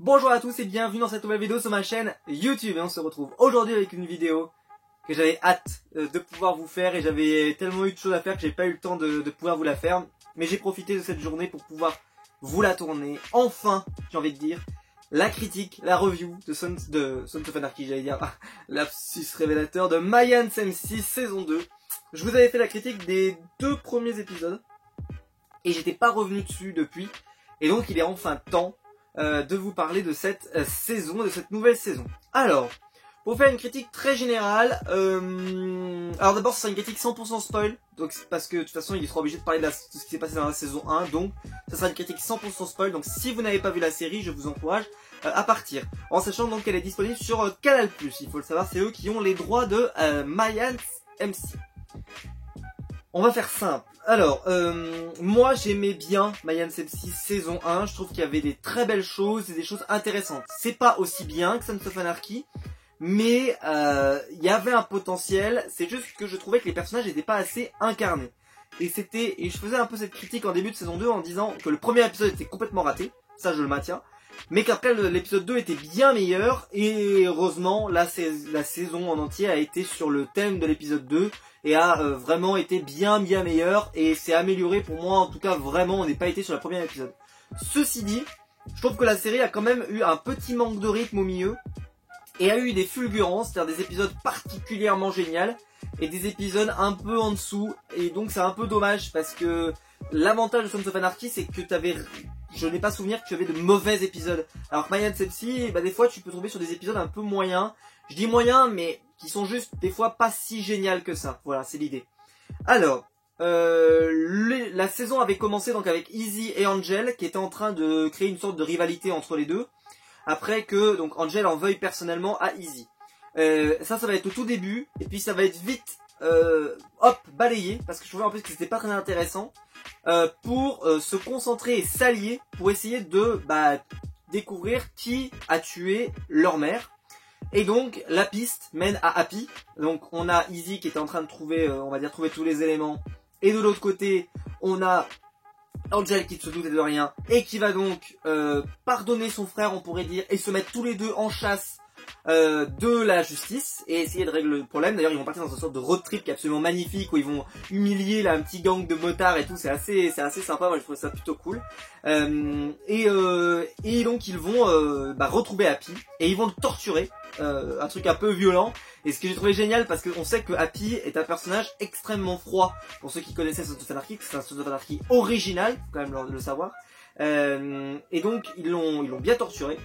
Bonjour à tous et bienvenue dans cette nouvelle vidéo sur ma chaîne YouTube. Et on se retrouve aujourd'hui avec une vidéo que j'avais hâte de pouvoir vous faire. Et j'avais tellement eu de choses à faire que j'ai pas eu le temps de pouvoir vous la faire. Mais j'ai profité de cette journée pour pouvoir vous la tourner. Enfin, j'ai envie de dire, la critique, la review de Sons of Anarchy, j'allais dire, lapsus révélateur de My Ans MC saison 2. Je vous avais fait la critique des 2 premiers épisodes. Et j'étais pas revenu dessus depuis. Et donc il est enfin temps de vous parler de cette saison, de cette nouvelle saison. Alors, pour faire une critique très générale, alors d'abord ce sera une critique 100% spoil, donc parce que de toute façon il sera obligé de parler de ce qui s'est passé dans la saison 1, donc ça sera une critique 100% spoil, donc si vous n'avez pas vu la série, je vous encourage à partir, en sachant donc qu'elle est disponible sur Canal+, il faut le savoir, c'est eux qui ont les droits de My Ans MC. On va faire simple. Alors, moi j'aimais bien My Ans MC saison 1, je trouve qu'il y avait des très belles choses et des choses intéressantes. C'est pas aussi bien que Sons of Anarchy, mais il y avait un potentiel, c'est juste que je trouvais que les personnages n'étaient pas assez incarnés. Et je faisais un peu cette critique en début de saison 2 en disant que le premier épisode était complètement raté, ça je le maintiens, mais qu'après l'épisode 2 était bien meilleur, et heureusement la saison en entier a été sur le thème de l'épisode 2, et a vraiment été bien meilleur, et c'est amélioré pour moi, en tout cas vraiment, on n'est pas été sur le premier épisode. Ceci dit, je trouve que la série a quand même eu un petit manque de rythme au milieu, et a eu des fulgurances, c'est-à-dire des épisodes particulièrement géniaux, et des épisodes un peu en dessous, et donc c'est un peu dommage, parce que l'avantage de Sons of Anarchy, c'est que je n'ai pas souvenir que tu avais de mauvais épisodes. Alors que My Ans MC, des fois tu peux tomber sur des épisodes un peu moyens, je dis moyens, mais qui sont juste des fois pas si géniales que ça, voilà, c'est l'idée. Alors, la saison avait commencé donc avec Easy et Angel, qui étaient en train de créer une sorte de rivalité entre les deux, après que donc Angel en veuille personnellement à Easy. Ça va être au tout début, et puis ça va être vite balayé, parce que je trouvais en plus que c'était pas très intéressant, pour se concentrer et s'allier pour essayer de découvrir qui a tué leur mère. Et donc la piste mène à Happy. Donc on a Easy qui était en train de trouver, on va dire trouver tous les éléments, et de l'autre côté on a Angel qui ne se doutait de rien et qui va donc pardonner son frère, on pourrait dire, et se mettre tous les deux en chasse de la justice et essayer de régler le problème. D'ailleurs ils vont partir dans une sorte de road trip qui est absolument magnifique, où ils vont humilier là, un petit gang de motards et tout, c'est assez sympa, moi je trouve ça plutôt cool. Et donc ils vont retrouver Happy et ils vont le torturer, un truc un peu violent. Et ce que j'ai trouvé génial, parce qu'on sait que Happy est un personnage extrêmement froid. Pour ceux qui connaissaient Sons of Anarchy, c'est un Sons of Anarchy original, faut quand même le savoir. Et donc ils l'ont bien torturé.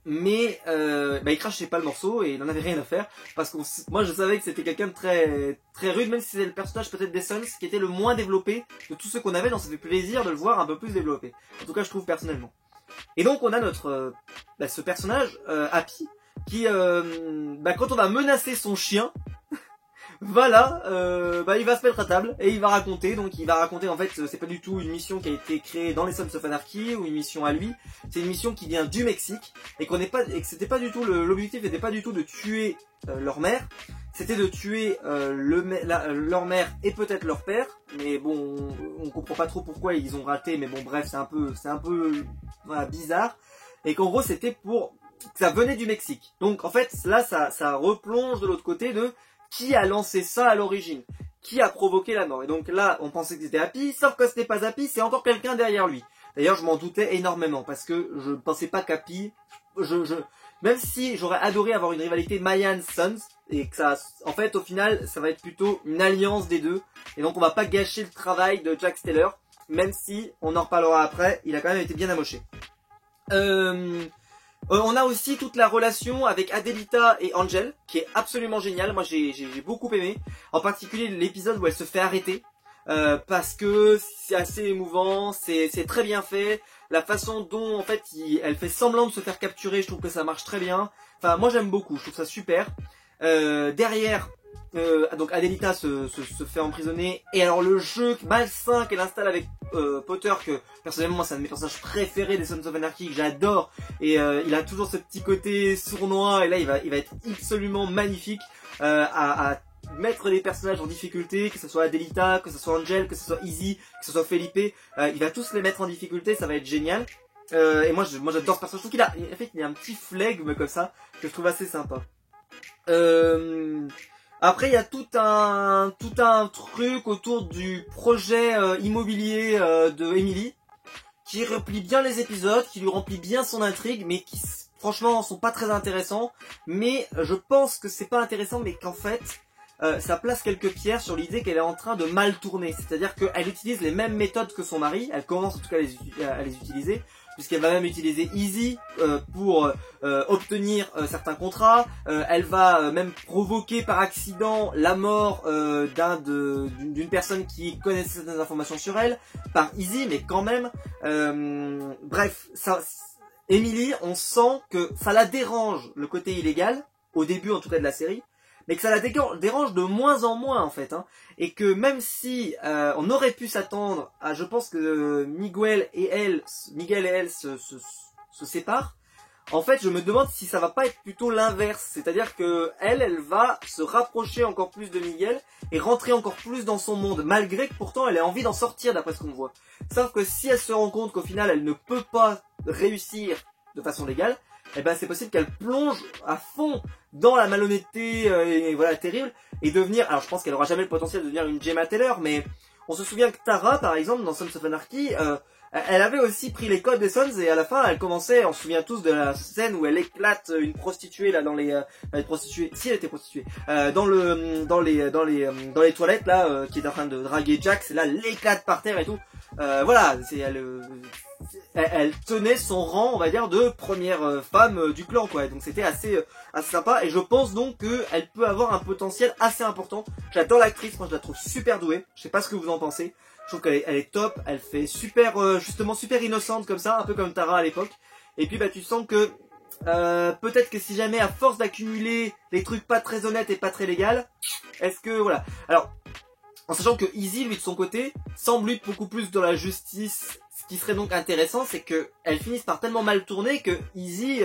Mais il crachait pas le morceau et il n'en avait rien à faire, parce que moi je savais que c'était quelqu'un de très rude, même si c'était le personnage peut-être des Sons qui était le moins développé de tous ceux qu'on avait, donc ça fait plaisir de le voir un peu plus développé, en tout cas je trouve personnellement. Et donc on a ce personnage Happy qui quand on va menacer son chien voilà, il va se mettre à table et il va raconter. Donc il va raconter, en fait c'est pas du tout une mission qui a été créée dans les Sons of Anarchy ou une mission à lui, c'est une mission qui vient du Mexique, et que c'était pas du tout l'objectif n'était pas du tout de tuer leur mère, c'était de tuer leur mère et peut-être leur père, mais bon on comprend pas trop pourquoi ils ont raté, mais bon bref c'est un peu voilà, bizarre, et qu'en gros c'était pour que ça venait du Mexique. Donc en fait là ça replonge de l'autre côté de qui a lancé ça à l'origine, qui a provoqué la mort. Et donc là, on pensait que c'était Happy, sauf que ce n'est pas Happy, c'est encore quelqu'un derrière lui. D'ailleurs, je m'en doutais énormément, parce que je ne pensais pas qu'Happy, même si j'aurais adoré avoir une rivalité My Ans Sons, et que ça, en fait, au final, ça va être plutôt une alliance des deux, et donc on va pas gâcher le travail de Jack Steller, même si, on en reparlera après, il a quand même été bien amoché. On a aussi toute la relation avec Adelita et Angel, qui est absolument géniale. Moi j'ai beaucoup aimé, en particulier l'épisode où elle se fait arrêter, parce que c'est assez émouvant, c'est très bien fait. La façon dont en fait elle fait semblant de se faire capturer, je trouve que ça marche très bien. Enfin moi j'aime beaucoup, je trouve ça super. Derrière, donc Adelita se fait emprisonner, et alors le jeu malsain qu'elle installe avec Potter, que personnellement moi c'est un de mes personnages préférés des Sons of Anarchy, que j'adore, et il a toujours ce petit côté sournois, et là il va être absolument magnifique à mettre les personnages en difficulté, que ce soit Adelita, que ce soit Angel, que ce soit Easy, que ce soit Felipe, il va tous les mettre en difficulté, ça va être génial. Et moi j'adore ce personnage. Je trouve qu'il a, en fait, il y a un petit flegme comme ça que je trouve assez sympa. Après il y a tout un truc autour du projet immobilier de Emily qui remplit bien les épisodes, qui lui remplit bien son intrigue, mais qui franchement sont pas très intéressants. Mais je pense que c'est pas intéressant, mais qu'en fait ça place quelques pierres sur l'idée qu'elle est en train de mal tourner. C'est-à-dire qu'elle utilise les mêmes méthodes que son mari, elle commence en tout cas à les utiliser, puisqu'elle va même utiliser Easy pour obtenir certains contrats. Elle va même provoquer par accident la mort d'une personne qui connaissait certaines informations sur elle, par Easy, mais quand même. Bref, Emily, on sent que ça la dérange, le côté illégal, au début en tout cas de la série, mais que ça la dérange de moins en moins en fait, hein, et que même si on aurait pu s'attendre à, je pense que Miguel et elle se séparent, en fait je me demande si ça va pas être plutôt l'inverse, c'est-à-dire que elle va se rapprocher encore plus de Miguel et rentrer encore plus dans son monde, malgré que pourtant elle ait envie d'en sortir d'après ce qu'on voit. Sauf que si elle se rend compte qu'au final elle ne peut pas réussir de façon légale, eh ben c'est possible qu'elle plonge à fond dans la malhonnêteté et voilà terrible, et devenir, alors je pense qu'elle aura jamais le potentiel de devenir une Gemma Taylor, mais on se souvient que Tara par exemple dans Sons of Anarchy, elle avait aussi pris les codes des Sons, et à la fin elle commençait, on se souvient tous de la scène où elle éclate une prostituée là dans les prostituée, si elle était prostituée, dans les toilettes là, qui est en train de draguer Jax, et là elle l'éclate par terre et tout. Voilà, c'est elle tenait son rang, on va dire, de première femme du clan, quoi. Donc c'était assez sympa, et je pense donc qu'elle peut avoir un potentiel assez important. J'adore l'actrice, moi je la trouve super douée. Je sais pas ce que vous en pensez. Je trouve qu'elle est top, elle fait super, justement super innocente comme ça, un peu comme Tara à l'époque. Et puis bah tu sens que peut-être que si jamais à force d'accumuler les trucs pas très honnêtes et pas très légaux, est-ce que voilà. Alors, en sachant que Easy, lui de son côté, semble lutter beaucoup plus dans la justice. Ce qui serait donc intéressant, c'est que elle finisse par tellement mal tourner que Easy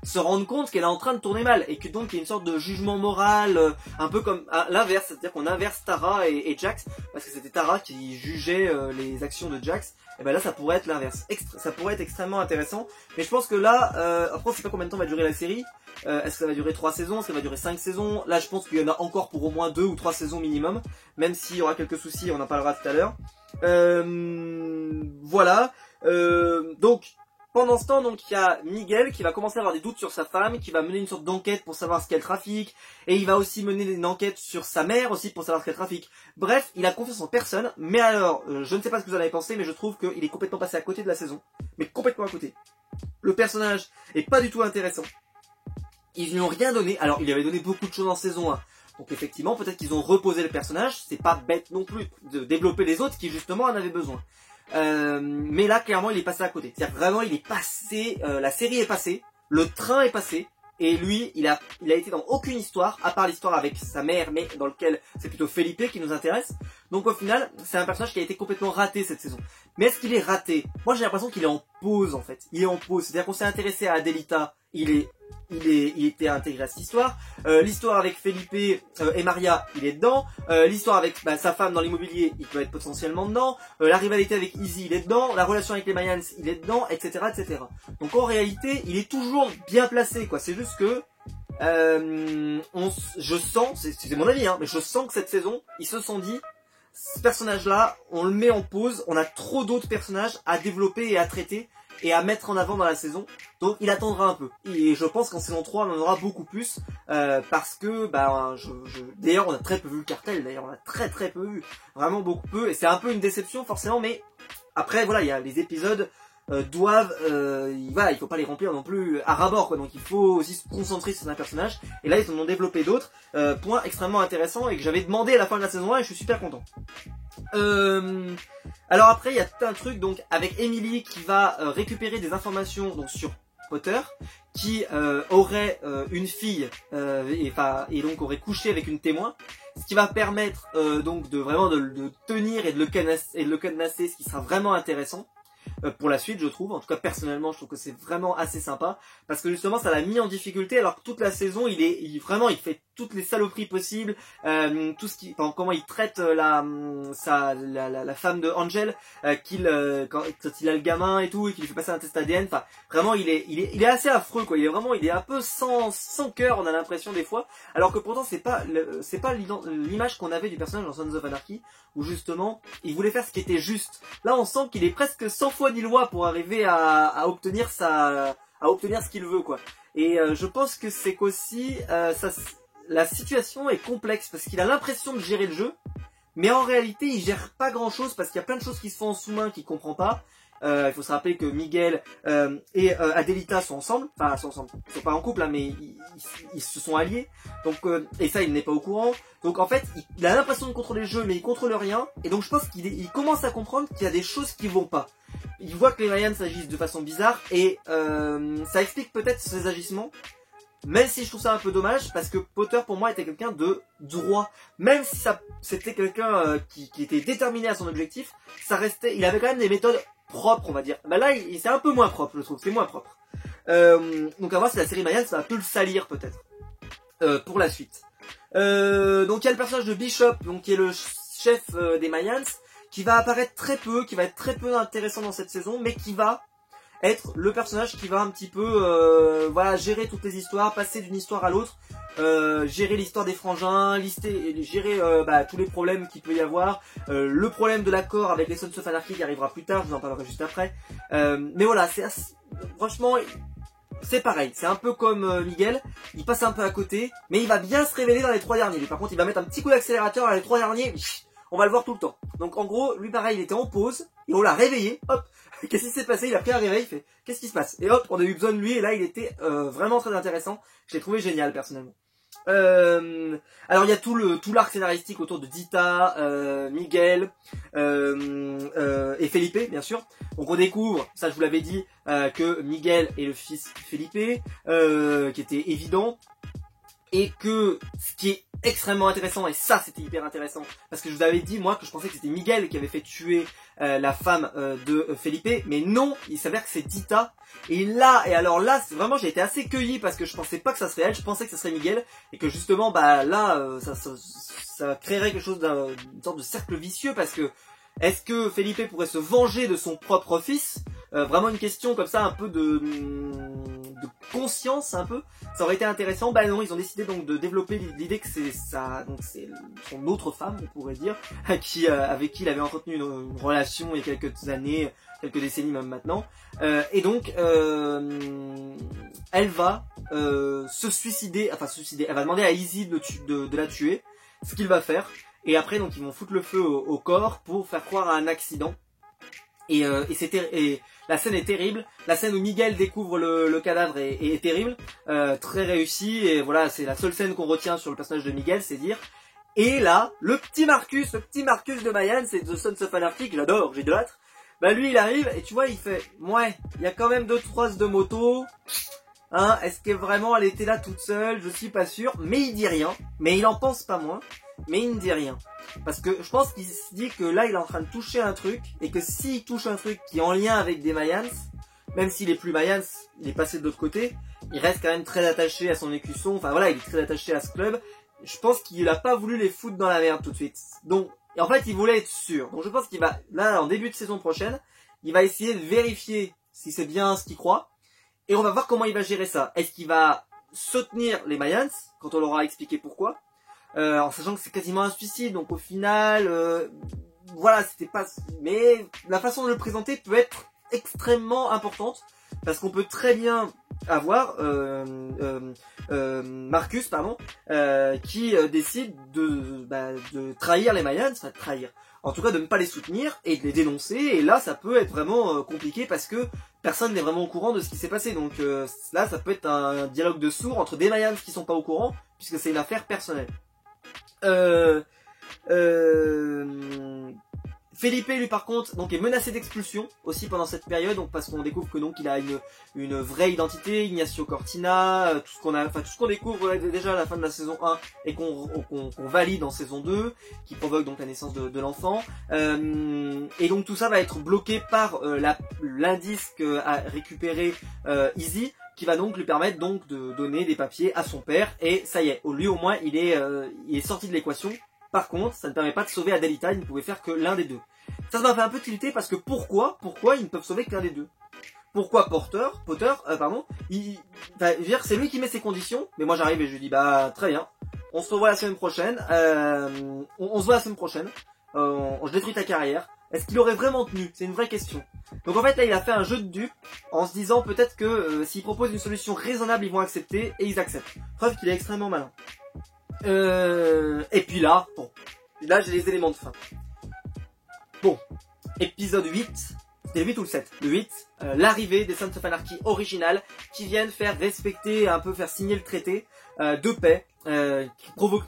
se rende compte qu'elle est en train de tourner mal, et que donc il y a une sorte de jugement moral, un peu comme à l'inverse, c'est-à-dire qu'on inverse Tara et Jax, parce que c'était Tara qui jugeait les actions de Jax. Et ben là ça pourrait être l'inverse, ça pourrait être extrêmement intéressant. Mais je pense que là, après on sait pas combien de temps va durer la série. Est-ce que ça va durer 3 saisons, est-ce que ça va durer 5 saisons? Là je pense qu'il y en a encore pour au moins 2 ou 3 saisons minimum, même s'il y aura quelques soucis, on en parlera tout à l'heure. Voilà. Donc pendant ce temps, donc il y a Miguel qui va commencer à avoir des doutes sur sa femme, qui va mener une sorte d'enquête pour savoir ce qu'elle trafique, et il va aussi mener une enquête sur sa mère aussi pour savoir ce qu'elle trafique. Bref, il a confiance en personne. Mais alors, je ne sais pas ce que vous en avez pensé, mais je trouve qu'il est complètement passé à côté de la saison, mais complètement à côté. Le personnage est pas du tout intéressant. Ils lui ont rien donné. Alors il lui avait donné beaucoup de choses en saison 1. Donc effectivement, peut-être qu'ils ont reposé le personnage. C'est pas bête non plus de développer les autres qui justement en avaient besoin. Mais là, clairement, il est passé à côté. C'est-à-dire vraiment, il est passé. La série est passée, le train est passé, et lui, il a été dans aucune histoire, à part l'histoire avec sa mère, mais dans lequel c'est plutôt Felipe qui nous intéresse. Donc au final, c'est un personnage qui a été complètement raté cette saison. Mais est-ce qu'il est raté? Moi, j'ai l'impression qu'il est en pause en fait. Il est en pause. C'est-à-dire qu'on s'est intéressé à Adelita. Il était intégré à cette histoire. L'histoire avec Felipe et Maria, il est dedans. L'histoire avec sa femme dans l'immobilier, il peut être potentiellement dedans. La rivalité avec Easy, il est dedans. La relation avec les Mayans, il est dedans, etc., etc. Donc en réalité, il est toujours bien placé, quoi. C'est juste que je sens, c'est mon avis, hein, mais je sens que cette saison, ils se sont dit, ce personnage-là, on le met en pause. On a trop d'autres personnages à développer et à traiter et à mettre en avant dans la saison, donc il attendra un peu. Et je pense qu'en saison 3 on en aura beaucoup plus, parce que d'ailleurs on a très peu vu le cartel, d'ailleurs on a très peu vu, vraiment beaucoup peu, et c'est un peu une déception forcément, mais après voilà, il y a les épisodes il faut pas les remplir non plus à ras-bord, quoi. Donc il faut aussi se concentrer sur un personnage, et là ils en ont développé d'autres, point extrêmement intéressant et que j'avais demandé à la fin de la saison 1 et je suis super content. Alors après il y a tout un truc donc avec Emily qui va récupérer des informations donc sur Potter, qui aurait une fille et donc aurait couché avec une témoin, ce qui va permettre donc de vraiment de tenir et de le cadenasser, ce qui sera vraiment intéressant. pour la suite, je trouve. En tout cas, personnellement, je trouve que c'est vraiment assez sympa parce que justement, ça l'a mis en difficulté alors que toute la saison, il fait toutes les saloperies possibles, tout ce qui, enfin, comment il traite la femme de Angel, quand il a le gamin et tout et qu'il lui fait passer un test ADN. Enfin, vraiment, il est assez affreux, quoi. Il est un peu sans cœur, on a l'impression des fois. Alors que pourtant, c'est pas l'image qu'on avait du personnage dans Sons of Anarchy, où justement, il voulait faire ce qui était juste. Là, on sent qu'il est presque 100 fois ni loi pour arriver à obtenir ce qu'il veut, quoi. Et je pense que c'est qu'aussi, la situation est complexe parce qu'il a l'impression de gérer le jeu, mais en réalité, il gère pas grand chose parce qu'il y a plein de choses qui se font en sous-main qu'il comprend pas. Il faut se rappeler que Miguel et Adelita sont ensemble, enfin ils sont pas en couple, hein, mais ils se sont alliés. Donc et ça il n'est pas au courant. Donc en fait il a l'impression de contrôler le jeu, mais il contrôle rien. Et donc je pense qu'il commence à comprendre qu'il y a des choses qui vont pas. Il voit que les Mayans agissent de façon bizarre et ça explique peut-être ses agissements. Même si je trouve ça un peu dommage parce que Potter pour moi était quelqu'un de droit. Même si c'était quelqu'un qui était déterminé à son objectif, il avait quand même des méthodes propres, on va dire. Bah là c'est un peu moins propre, je trouve, c'est moins propre. Donc à voir si la série Mayans ça va un peu le salir peut-être pour la suite. Donc il y a le personnage de Bishop, donc qui est le chef des Mayans, qui va apparaître très peu, qui va être très peu intéressant dans cette saison, mais qui va être le personnage qui va un petit peu voilà, gérer toutes les histoires, passer d'une histoire à l'autre, gérer l'histoire des frangins, gérer tous les problèmes qu'il peut y avoir, le problème de l'accord avec les Sons of Anarchy qui arrivera plus tard, je vous en parlerai juste après. Mais voilà, franchement, c'est pareil, c'est un peu comme Miguel, il passe un peu à côté, mais il va bien se révéler dans les 3 derniers. Lui, par contre, il va mettre un petit coup d'accélérateur dans les 3 derniers, on va le voir tout le temps. Donc en gros, lui pareil, il était en pause, et on l'a réveillé, hop. Qu'est-ce qui s'est passé? Il a pris un réveil, il fait qu'est-ce qui se passe? Et hop, on a eu besoin de lui et là il était vraiment très intéressant. Je l'ai trouvé génial personnellement. Alors il y a tout l'arc scénaristique autour de Dita, Miguel et Felipe bien sûr. Donc on découvre, ça je vous l'avais dit, que Miguel est le fils de Felipe, qui était évident. Et que ce qui est extrêmement intéressant, et ça c'était hyper intéressant, parce que je vous avais dit moi que je pensais que c'était Miguel qui avait fait tuer la femme de Felipe, mais non, il s'avère que c'est Dita. Et alors là, vraiment j'ai été assez cueilli parce que je pensais pas que ça serait elle, je pensais que ça serait Miguel, et que justement ça créerait quelque chose d'une sorte de cercle vicieux, parce que est-ce que Felipe pourrait se venger de son propre fils? Vraiment une question comme ça, un peu de conscience un peu. Ça aurait été intéressant. Bah non, ils ont décidé donc de développer l'idée que c'est son autre femme, on pourrait dire, avec qui il avait entretenu une relation il y a quelques années, quelques décennies même maintenant. Et donc elle va se suicider. Elle va demander à Izzy de la tuer, ce qu'il va faire. Et après donc ils vont foutre le feu au corps pour faire croire à un accident. Et la scène est terrible. La scène où Miguel découvre le cadavre est terrible, très réussi. Et voilà, c'est la seule scène qu'on retient sur le personnage de Miguel, c'est dire. Et là, le petit Marcus de Mayans, c'est The Sons of Anarchy, que j'adore, j'idolâtre. Bah lui, il arrive et tu vois, il fait, ouais, il y a quand même 2 traces de moto. Hein, est-ce que vraiment elle était là toute seule? Je suis pas sûr. Mais il dit rien. Mais il en pense pas moins. Mais il ne dit rien. Parce que je pense qu'il se dit que là il est en train de toucher un truc. Et que s'il touche un truc qui est en lien avec des Mayans, même s'il est plus Mayans, il est passé de l'autre côté, il reste quand même très attaché à son écusson. Enfin voilà, il est très attaché à ce club. Je pense qu'il a pas voulu les foutre dans la merde tout de suite. Donc, et en fait il voulait être sûr. Donc je pense qu'il va, là en début de saison prochaine, il va essayer de vérifier si c'est bien ce qu'il croit. Et on va voir comment il va gérer ça. Est-ce qu'il va soutenir les Mayans quand on leur aura expliqué pourquoi, en sachant que c'est quasiment un suicide. Donc au final, voilà, c'était pas. Mais la façon de le présenter peut être extrêmement importante parce qu'on peut très bien avoir Marcus, qui décide de trahir les Mayans, enfin de trahir. En tout cas, de ne pas les soutenir et de les dénoncer. Et là, ça peut être vraiment compliqué parce que personne n'est vraiment au courant de ce qui s'est passé. Donc là, ça peut être un dialogue de sourds entre des Mayans qui sont pas au courant, puisque c'est une affaire personnelle. Felipe lui par contre donc est menacé d'expulsion aussi pendant cette période, donc parce qu'on découvre que donc il a une vraie identité, Ignacio Cortina, tout ce qu'on découvre déjà à la fin de la saison 1 et qu'on valide en saison 2, qui provoque donc la naissance de l'enfant. Et donc tout ça va être bloqué par l'indice qu'a récupéré Izzy, qui va donc lui permettre donc de donner des papiers à son père, et ça y est, lui au moins il est sorti de l'équation. Par contre, ça ne permet pas de sauver Adelita, il ne pouvait faire que l'un des deux. Ça m'a fait un peu tilter parce que pourquoi ils ne peuvent sauver que l'un des deux? Pourquoi Potter, c'est lui qui met ses conditions, mais moi j'arrive et je lui dis bah très bien, on se revoit la semaine prochaine, on se voit la semaine prochaine, je détruis ta carrière. Est-ce qu'il aurait vraiment tenu? C'est une vraie question. Donc en fait là il a fait un jeu de dupe en se disant peut-être que s'il propose une solution raisonnable ils vont accepter, et ils acceptent. Preuve qu'il est extrêmement malin. Et puis là, bon, là j'ai les éléments de fin. Bon, épisode 8, c'était le 8 ou le 7? Le 8, l'arrivée des Sons of Anarchy originales qui viennent faire respecter, un peu faire signer le traité de paix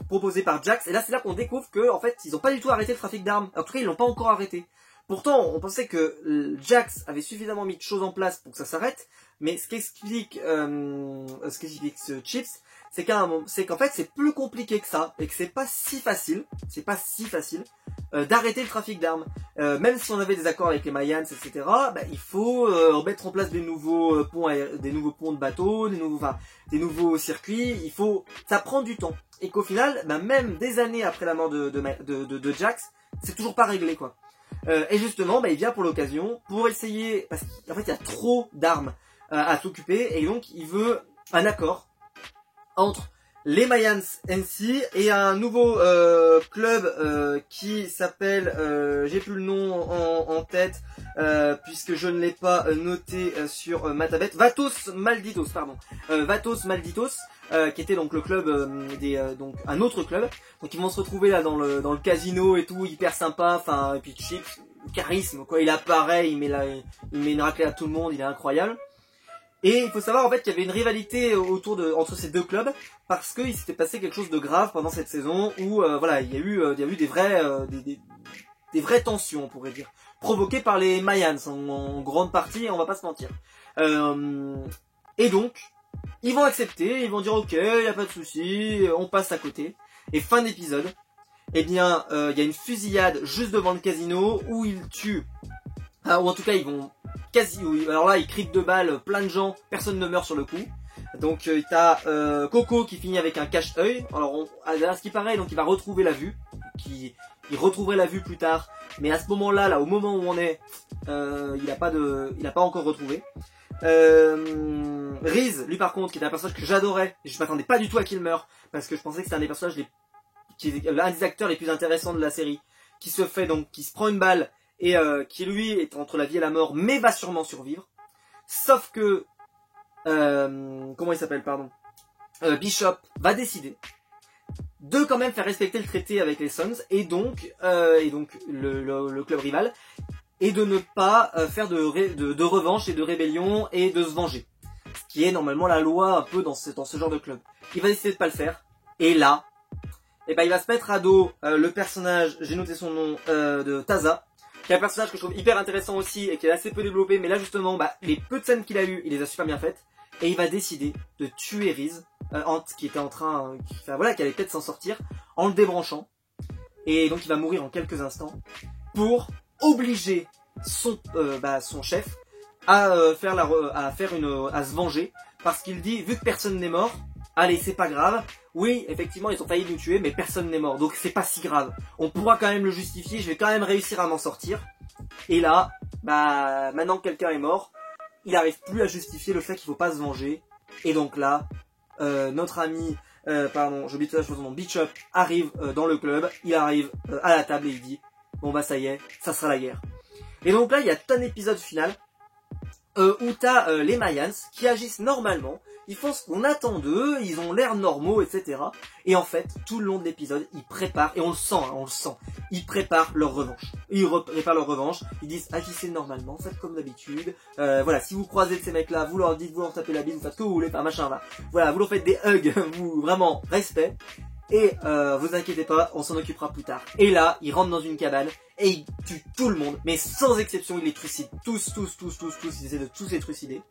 proposé par Jax. Et là c'est là qu'on découvre que en fait ils n'ont pas du tout arrêté le trafic d'armes. En tout cas ils l'ont pas encore arrêté. Pourtant on pensait que Jax avait suffisamment mis de choses en place pour que ça s'arrête. Mais ce qu'explique ce Chips, c'est qu'en fait c'est plus compliqué que ça et que c'est pas si facile d'arrêter le trafic d'armes. Même si on avait des accords avec les Mayans, etc., bah, il faut mettre en place des nouveaux ponts de bateaux, des nouveaux circuits. Ça prend du temps, et qu'au final, bah, même des années après la mort de Jax, c'est toujours pas réglé quoi. Et justement, bah, il vient pour l'occasion pour essayer, parce qu'en fait il y a trop d'armes à s'occuper, et donc il veut un accord entre les Mayans NC et un nouveau club qui s'appelle, j'ai plus le nom en tête puisque je ne l'ai pas noté sur ma tablette, Vatos Malditos, qui était donc le club donc un autre club. Donc ils vont se retrouver là dans le casino et tout, hyper sympa, et puis Chips, charisme quoi, il apparaît, il met une raclée à tout le monde, il est incroyable. Et il faut savoir en fait qu'il y avait une rivalité entre ces deux clubs, parce qu'il s'était passé quelque chose de grave pendant cette saison où il y a eu des vraies tensions, on pourrait dire, provoquées par les Mayans en grande partie, on va pas se mentir. Et donc ils vont accepter, ils vont dire ok, y a pas de souci, on passe à côté. Et fin d'épisode, eh bien il y a une fusillade juste devant le casino où ils tuent, ou en tout cas ils vont alors là, il crique de balles, plein de gens, personne ne meurt sur le coup. Donc t'as Coco qui finit avec un cache-œil. Alors à ce qui paraît, donc il va retrouver la vue. Il retrouverait la vue plus tard. Mais à ce moment-là, au moment où on est, il n'a pas encore retrouvé. Reese, lui par contre, qui était un personnage que j'adorais, et je m'attendais pas du tout à qu'il meure, parce que je pensais que c'était un des personnages l'un des acteurs les plus intéressants de la série, qui se prend une balle, et qui lui est entre la vie et la mort, mais va sûrement survivre. Sauf que, comment il s'appelle, Bishop va décider de quand même faire respecter le traité avec les Sons, et donc le club rival, et de ne pas faire de revanche et de rébellion et de se venger. Ce qui est normalement la loi un peu dans ce genre de club. Il va décider de pas le faire, et là, il va se mettre à dos le personnage, j'ai noté son nom, de Taza, qui est un personnage que je trouve hyper intéressant aussi et qui est assez peu développé, mais là justement, les peu de scènes qu'il a eues, il les a super bien faites, et il va décider de tuer Reese, qui était en train, qui allait peut-être s'en sortir, en le débranchant, et donc il va mourir en quelques instants, pour obliger son chef à se venger, parce qu'il dit, vu que personne n'est mort, allez, c'est pas grave. Oui, effectivement, ils ont failli nous tuer, mais personne n'est mort, donc c'est pas si grave. On pourra quand même le justifier, je vais quand même réussir à m'en sortir. Et là, maintenant que quelqu'un est mort, il n'arrive plus à justifier le fait qu'il faut pas se venger. Et donc là, notre ami, j'oublie tout son nom, Bishop, arrive dans le club, il arrive à la table et il dit, bon ça y est, ça sera la guerre. Et donc là, il y a tout un épisode final, où t'as les Mayans qui agissent normalement, ils font ce qu'on attend d'eux, ils ont l'air normaux, etc. Et en fait, tout le long de l'épisode, ils préparent, et on le sent, ils préparent leur revanche. Préparent leur revanche, ils disent agissez normalement, faites comme d'habitude, si vous croisez de ces mecs-là, vous leur dites, vous leur tapez la bise, vous faites ce que vous voulez, machin là. Voilà, vous leur faites des hugs, vraiment, respect. Et vous inquiétez pas, on s'en occupera plus tard. Et là, il rentre dans une cabane et il tue tout le monde, mais sans exception, il les trucide tous, il essaie de tous les trucider.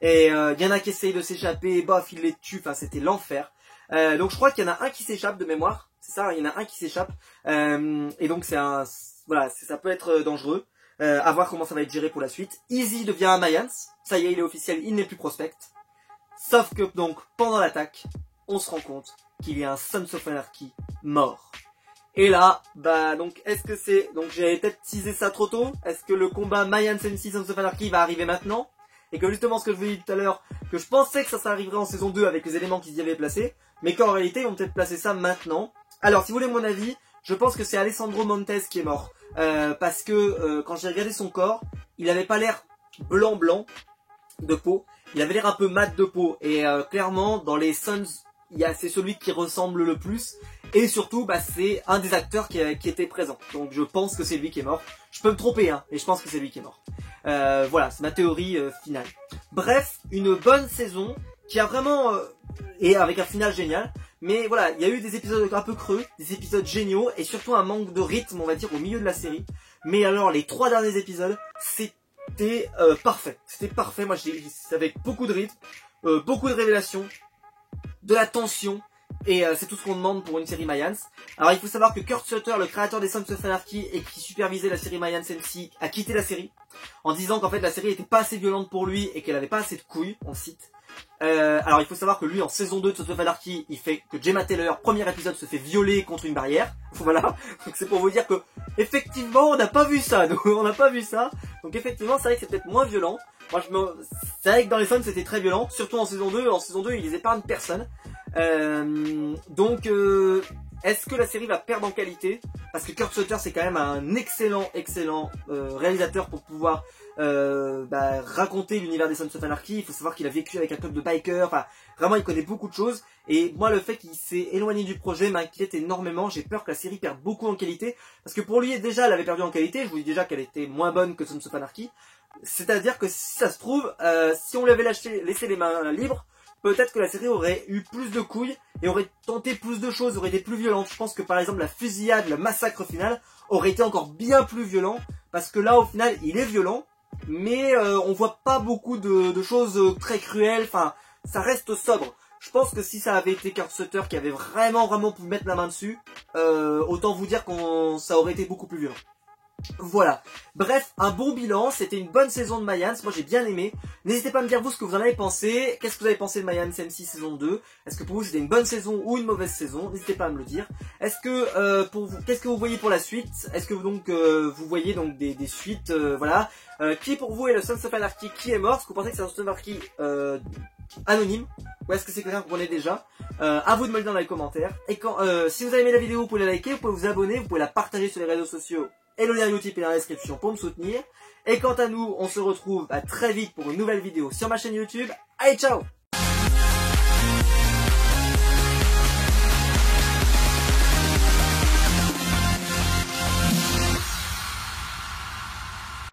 Et il y en a qui essayent de s'échapper, bof, il les tue, enfin c'était l'enfer. Donc je crois qu'il y en a un qui s'échappe de mémoire, c'est ça, il y en a un qui s'échappe. Et donc c'est un, voilà, ça peut être dangereux. À voir comment ça va être géré pour la suite. Easy devient un Mayans, ça y est, il est officiel, il n'est plus prospect. Sauf que donc pendant l'attaque, on se rend compte qu'il y a un Sons of Anarchy mort. Et là, bah donc est-ce que c'est, donc j'avais peut-être teasé ça trop tôt. Est-ce que le combat Mayans MC Sons of Anarchy va arriver maintenant? Et que justement ce que je vous ai dit tout à l'heure, que je pensais que ça arriverait en saison 2 avec les éléments qu'ils y avaient placés, mais qu'en réalité ils vont peut-être placer ça maintenant. Alors si vous voulez mon avis, je pense que c'est Alessandro Montes qui est mort. Parce que quand j'ai regardé son corps, il avait pas l'air blanc de peau, il avait l'air un peu mat de peau. Et clairement dans les Sons, c'est celui qui ressemble le plus. Et surtout, bah, c'est un des acteurs qui était présent. Donc je pense que c'est lui qui est mort. Je peux me tromper, hein, mais je pense que c'est lui qui est mort. Voilà, c'est ma théorie finale. Bref, une bonne saison qui a vraiment... et avec un final génial. Mais voilà, il y a eu des épisodes un peu creux, des épisodes géniaux, et surtout un manque de rythme, on va dire, au milieu de la série. Mais alors, les 3 derniers épisodes, c'était parfait. C'était parfait, moi, c'est avec beaucoup de rythme, beaucoup de révélations, de la tension, et c'est tout ce qu'on demande pour une série Mayans. Alors il faut savoir que Kurt Sutter, le créateur des Sons of Anarchy et qui supervisait la série Mayans MC, a quitté la série en disant qu'en fait la série était pas assez violente pour lui et qu'elle avait pas assez de couilles, on cite. Alors il faut savoir que lui en saison 2 de Sons of Anarchy, il fait que Gemma Taylor, premier épisode, se fait violer contre une barrière. Voilà, donc c'est pour vous dire que effectivement on n'a pas vu ça, donc on n'a pas vu ça. Donc effectivement c'est vrai que c'est peut-être moins violent. Moi c'est vrai que dans les Sons c'était très violent, surtout en saison 2. En saison 2 ils les épargnent personne. Donc est-ce que la série va perdre en qualité? Parce que Kurt Sutter c'est quand même un excellent réalisateur pour pouvoir raconter l'univers des Sons of Anarchy. Il faut savoir qu'il a vécu avec un club de bikers, enfin vraiment il connaît beaucoup de choses. Et moi le fait qu'il s'est éloigné du projet m'inquiète énormément. J'ai peur que la série perde beaucoup en qualité. Parce que pour lui déjà elle avait perdu en qualité. Je vous dis déjà qu'elle était moins bonne que Sons of Anarchy. C'est-à-dire que si ça se trouve, si on lui avait laissé les mains libres, peut-être que la série aurait eu plus de couilles et aurait tenté plus de choses, aurait été plus violente. Je pense que par exemple la fusillade, le massacre final aurait été encore bien plus violent. Parce que là au final il est violent, mais on voit pas beaucoup de choses très cruelles. Enfin, ça reste sobre. Je pense que si ça avait été Kurt Sutter qui avait vraiment pu mettre la main dessus, autant vous dire que ça aurait été beaucoup plus violent. Voilà, bref, un bon bilan, c'était une bonne saison de Mayans, moi j'ai bien aimé. N'hésitez pas à me dire vous ce que vous en avez pensé, qu'est-ce que vous avez pensé de Mayans MC saison 2, est-ce que pour vous c'était une bonne saison ou une mauvaise saison, n'hésitez pas à me le dire. Est-ce que pour vous, qu'est-ce que vous voyez pour la suite, est-ce que donc vous voyez donc des suites, voilà. Qui pour vous est le Sons of Anarchy qui est mort, est-ce que vous pensez que c'est un Sons of Anarchy anonyme, ou est-ce que c'est quelqu'un qu'on connaît déjà? À vous de me le dire dans les commentaires. Et quand, si vous avez aimé la vidéo, vous pouvez la liker, vous pouvez vous abonner, vous pouvez la partager sur les réseaux sociaux. Et le lien Utip est dans la description pour me soutenir. Et quant à nous, on se retrouve très vite pour une nouvelle vidéo sur ma chaîne YouTube. Allez, ciao!